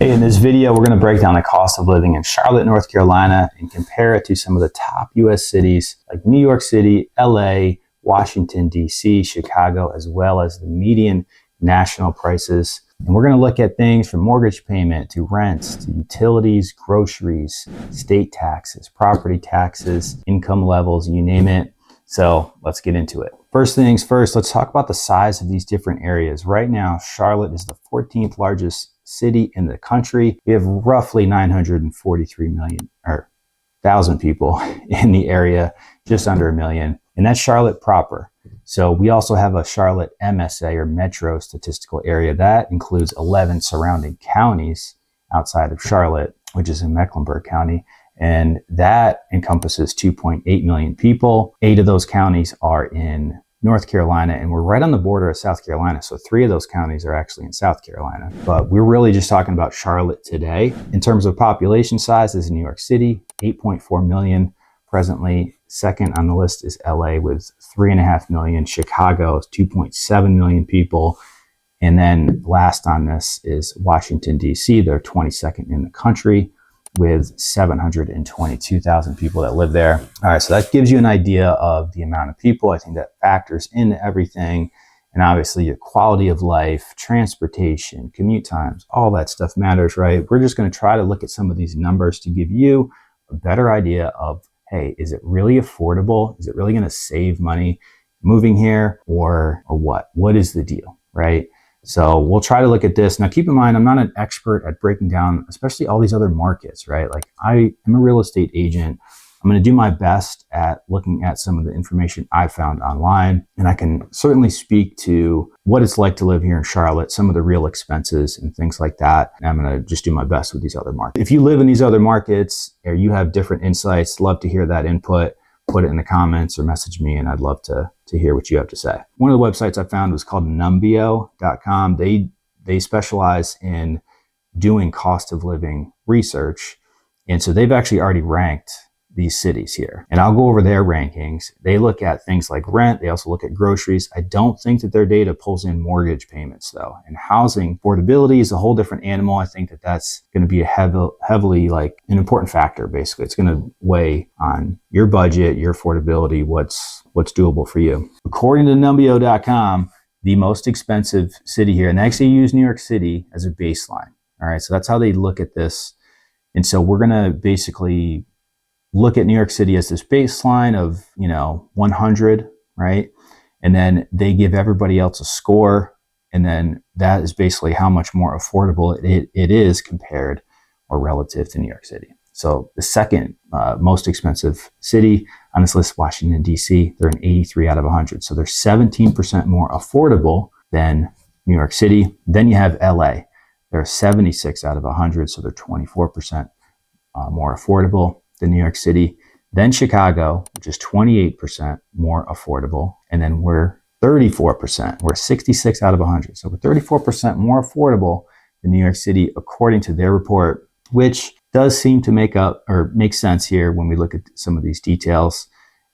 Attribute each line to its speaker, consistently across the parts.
Speaker 1: Hey, in this video, we're going to break down the cost of living in Charlotte, North Carolina, and compare it to some of the top U.S. cities like New York City, LA, Washington, D.C., Chicago, as well as the median national prices. And we're going to look at things from mortgage payment to rents to utilities, groceries, state taxes, property taxes, income levels, you name it. So let's get into it. First things first, let's talk about the size of these different areas. Right now, Charlotte is the 14th largest city in the country. We have roughly 943,000 people in the area, just under a million, and that's Charlotte proper. So we also have a Charlotte MSA or Metro Statistical Area that includes 11 surrounding counties outside of Charlotte, which is in Mecklenburg County. And that encompasses 2.8 million people. 8 of those counties are in North Carolina, and we're right on the border of South Carolina. So 3 of those counties are actually in South Carolina. But we're really just talking about Charlotte today. In terms of population size, this is New York City, 8.4 million presently. Second on the list is LA with 3.5 million. Chicago is 2.7 million people. And then last on this is Washington, D.C. They're 22nd in the country with 722,000 people that live there. All right, so that gives you an idea of the amount of people. I think that factors into everything. And obviously your quality of life, transportation, commute times, all that stuff matters, right? We're just going to try to look at some of these numbers to give you a better idea of, hey, is it really affordable? Is it really going to save money moving here or what? What is the deal, right? So we'll try to look at this. Now, keep in mind, I'm not an expert at breaking down, especially all these other markets, right? Like I am a real estate agent. I'm going to do my best at looking at some of the information I found online. And I can certainly speak to what it's like to live here in Charlotte, some of the real expenses and things like that. And I'm going to just do my best with these other markets. If you live in these other markets or you have different insights, love to hear that input. Put it in the comments or message me, and I'd love to hear what you have to say. One of the websites I found was called numbeo.com. They specialize in doing cost of living research. And so they've actually already ranked these cities here. And I'll go over their rankings. They look at things like rent. They also look at groceries. I don't think that their data pulls in mortgage payments though. And housing affordability is a whole different animal. I think that that's going to be a heavily like an important factor. Basically, it's going to weigh on your budget, your affordability, what's doable for you. According to numbeo.com, the most expensive city here, and they actually use New York City as a baseline. All right. So that's how they look at this. And so we're going to basically look at New York City as this baseline of, 100, right? And then they give everybody else a score. And then that is basically how much more affordable it is compared or relative to New York City. So the second most expensive city on this list, Washington, D.C., they're an 83 out of 100. So they're 17% more affordable than New York City. Then you have LA. They're 76 out of 100. So they're 24% more affordable than New York City, then Chicago, which is 28% more affordable. And then we're 34%. We're 66 out of 100. So we're 34% more affordable than New York City, according to their report, which does seem to make sense here when we look at some of these details.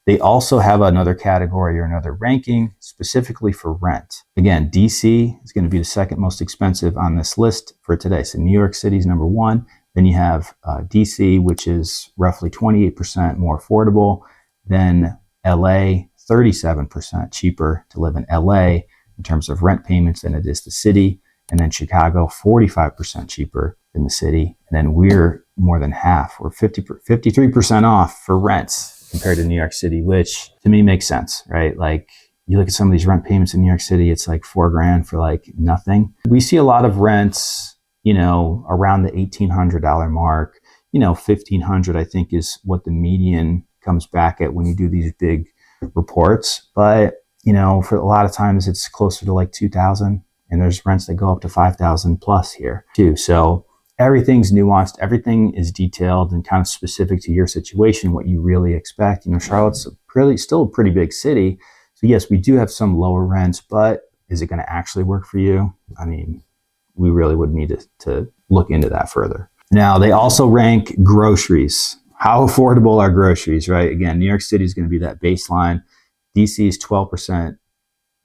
Speaker 1: They also have another category or another ranking specifically for rent. Again, DC is going to be the second most expensive on this list for today. So New York City is number 1. Then you have DC, which is roughly 28% more affordable. Then LA, 37% cheaper to live in LA in terms of rent payments than it is the city. And then Chicago, 45% cheaper than the city. And then we're more than half. We're 53% off for rents compared to New York City, which to me makes sense, right? Like you look at some of these rent payments in New York City, it's like $4,000 for like nothing. We see a lot of rents around the $1,800 mark, $1,500, I think is what the median comes back at when you do these big reports. But, for a lot of times it's closer to like 2,000 and there's rents that go up to 5,000 plus here too. So everything's nuanced. Everything is detailed and kind of specific to your situation, what you really expect. Charlotte's still a pretty big city. So yes, we do have some lower rents, but is it going to actually work for you? I mean, we really would need to look into that further. Now, they also rank groceries. How affordable are groceries, right? Again, New York City is going to be that baseline. DC is 12%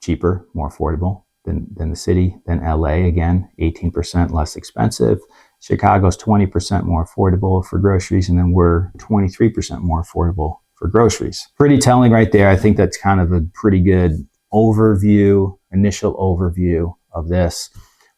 Speaker 1: cheaper, more affordable than the city. Then LA, again, 18% less expensive. Chicago's 20% more affordable for groceries, and then we're 23% more affordable for groceries. Pretty telling right there. I think that's kind of a pretty good overview, initial overview of this.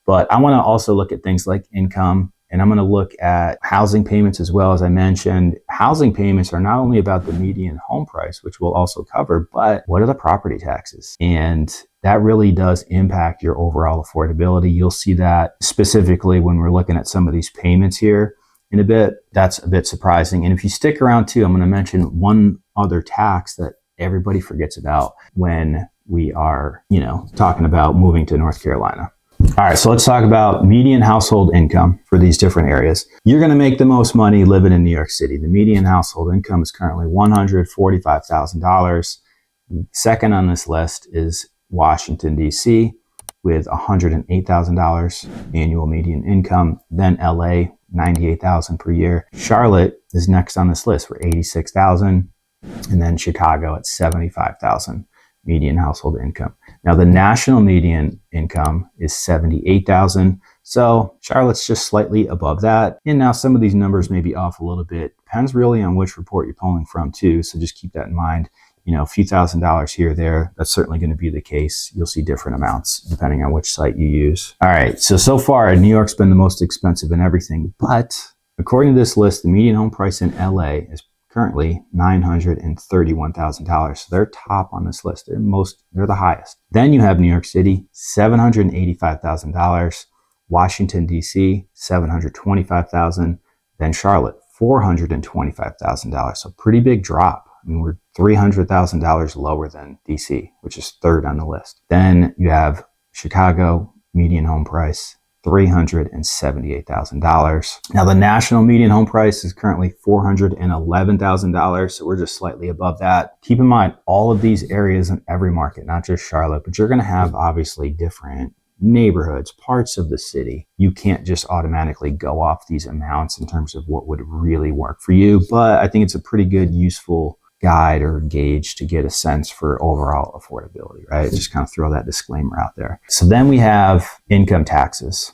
Speaker 1: But I want to also look at things like income, and I'm going to look at housing payments as well. As I mentioned, housing payments are not only about the median home price, which we'll also cover, but what are the property taxes? And that really does impact your overall affordability. You'll see that specifically when we're looking at some of these payments here in a bit. That's a bit surprising. And if you stick around too, I'm going to mention one other tax that everybody forgets about when we are, talking about moving to North Carolina. All right, so let's talk about median household income for these different areas. You're going to make the most money living in New York City. The median household income is currently $145,000. Second on this list is Washington, D.C. with $108,000 annual median income. Then LA, $98,000 per year. Charlotte is next on this list for $86,000. And then Chicago at $75,000 median household income. Now the national median income is $78,000. So Charlotte's just slightly above that. And now some of these numbers may be off a little bit. Depends really on which report you're pulling from too. So just keep that in mind. A few $1,000s here or there, that's certainly going to be the case. You'll see different amounts depending on which site you use. All right, so far New York's been the most expensive in everything, but according to this list, the median home price in LA is currently $931,000. So they're top on this list. They're the highest. Then you have New York City, $785,000. Washington, D.C., $725,000. Then Charlotte, $425,000. So pretty big drop. I mean, we're $300,000 lower than DC, which is third on the list. Then you have Chicago, median home price, $378,000. Now the national median home price is currently $411,000. So we're just slightly above that. Keep in mind, all of these areas in every market, not just Charlotte, but you're going to have obviously different neighborhoods, parts of the city. You can't just automatically go off these amounts in terms of what would really work for you. But I think it's a pretty good, useful guide or gauge to get a sense for overall affordability, right? Just kind of throw that disclaimer out there. So then we have income taxes.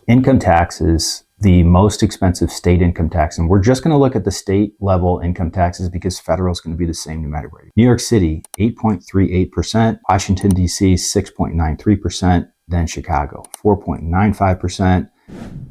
Speaker 1: Income taxes, the most expensive state income tax, and we're just going to look at the state level income taxes because federal is going to be the same no matter where. New York City, 8.38%, Washington, D.C., 6.93%, then Chicago, 4.95%,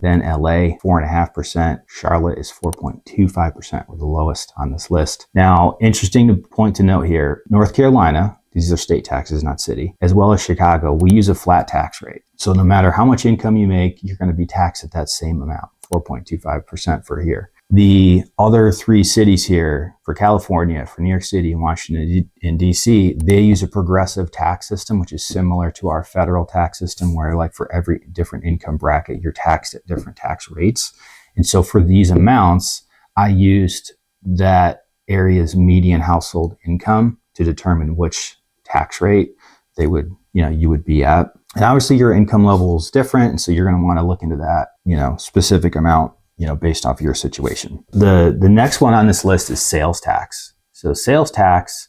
Speaker 1: then LA, 4.5%. Charlotte is 4.25%. We're the lowest on this list. Now, interesting point to note here, North Carolina, these are state taxes, not city, as well as Chicago, we use a flat tax rate. So no matter how much income you make, you're going to be taxed at that same amount, 4.25% for here. The other three cities here, for California, for New York City, and Washington, and D.C., they use a progressive tax system, which is similar to our federal tax system, where like for every different income bracket, you're taxed at different tax rates. And so for these amounts, I used that area's median household income to determine which tax rate you would be at. And obviously your income level is different. And so you're going to want to look into that, specific amount, based off your situation. The next one on this list is sales tax. So sales tax,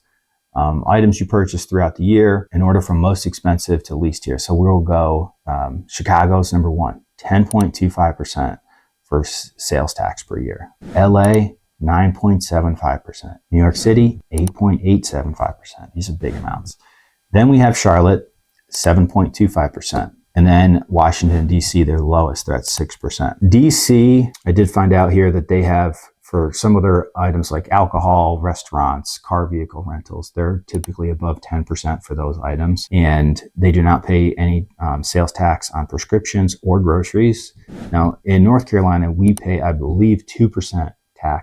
Speaker 1: items you purchase throughout the year in order from most expensive to least here. So we'll go, Chicago's number one, 10.25% for sales tax per year. LA, 9.75%. New York City, 8.875%. These are big amounts. Then we have Charlotte, 7.25%. And then Washington, D.C., they're lowest. They're at 6%. D.C., I did find out here that they have, for some of their items like alcohol, restaurants, car vehicle rentals, they're typically above 10% for those items. And they do not pay any sales tax on prescriptions or groceries. Now, in North Carolina, we pay, I believe, 2%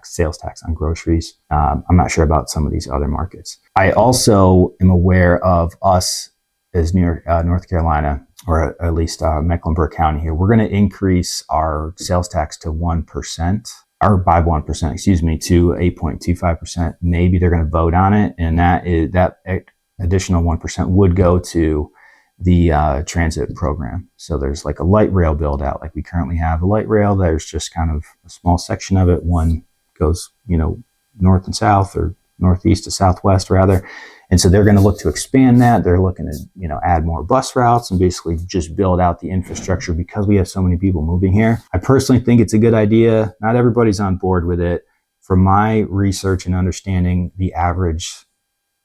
Speaker 1: sales tax on groceries. I'm not sure about some of these other markets. I also am aware of us as North Carolina, or at least Mecklenburg County here. We're going to increase our sales tax to 1%, or by 1%, to 8.25%. Maybe they're going to vote on it, and that additional 1% would go to the transit program. So there's like a light rail build out, like we currently have a light rail. There's just kind of a small section of it. One goes, north and south, or northeast to southwest rather. And so they're going to look to expand that. They're looking to, you know, add more bus routes and basically just build out the infrastructure because we have so many people moving here. I personally think it's a good idea. Not everybody's on board with it. From my research and understanding, the average,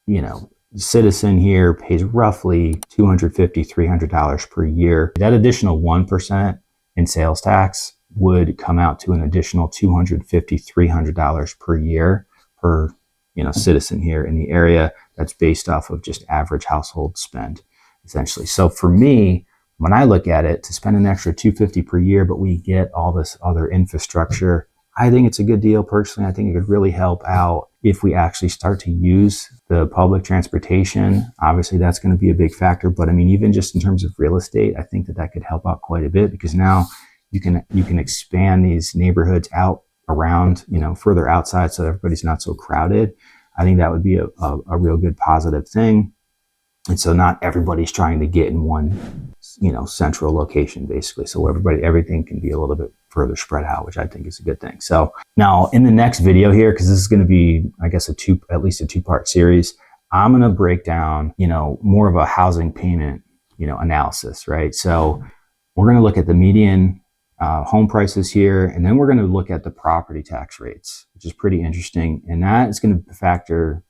Speaker 1: you know, citizen here pays roughly $250, $300 per year. That additional 1% in sales tax would come out to an additional $250, $300 per year per, you know, citizen here in the area. That's based off of just average household spend, essentially. So for me, when I look at it, to spend an extra $250 per year, but we get all this other infrastructure, I think it's a good deal personally. I think it could really help out if we actually start to use the public transportation. Obviously, that's going to be a big factor. But I mean, even just in terms of real estate, I think that could help out quite a bit, because now you can expand these neighborhoods out around, you know, further outside so everybody's not so crowded. I think that would be a real good positive thing. And so not everybody's trying to get in one, you know, central location, basically. So everything can be a little bit further spread out, which I think is a good thing. So now in the next video here, because this is going to be, I guess, at least a two-part series, I'm going to break down, you know, more of a housing payment, you know, analysis, right? So we're going to look at the median home prices here, and then we're going to look at the property tax rates, which is pretty interesting. And that is going to factor,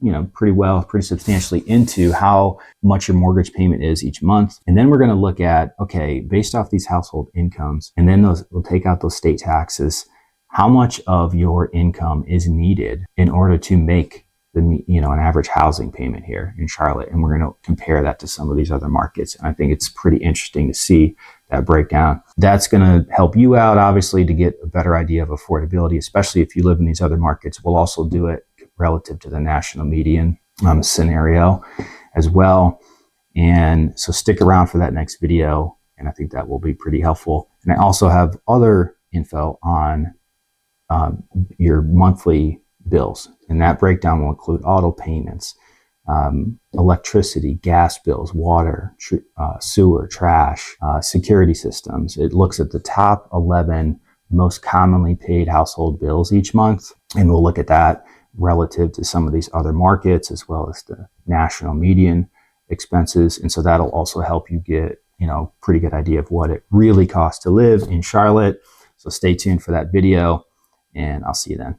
Speaker 1: you know, pretty substantially into how much your mortgage payment is each month. And then we're going to look at, okay, based off these household incomes, and then we'll take out those state taxes, how much of your income is needed in order to make the, you know, an average housing payment here in Charlotte. And we're going to compare that to some of these other markets. And I think it's pretty interesting to see that breakdown. That's going to help you out, obviously, to get a better idea of affordability, especially if you live in these other markets. We'll also do it relative to the national median scenario as well. And so stick around for that next video, and I think that will be pretty helpful. And I also have other info on your monthly bills, and that breakdown will include auto payments, electricity, gas bills, water, sewer, trash, security systems. It looks at the top 11 most commonly paid household bills each month, and we'll look at that relative to some of these other markets, as well as the national median expenses. And so that'll also help you get, you know, pretty good idea of what it really costs to live in Charlotte. So stay tuned for that video, and I'll see you then.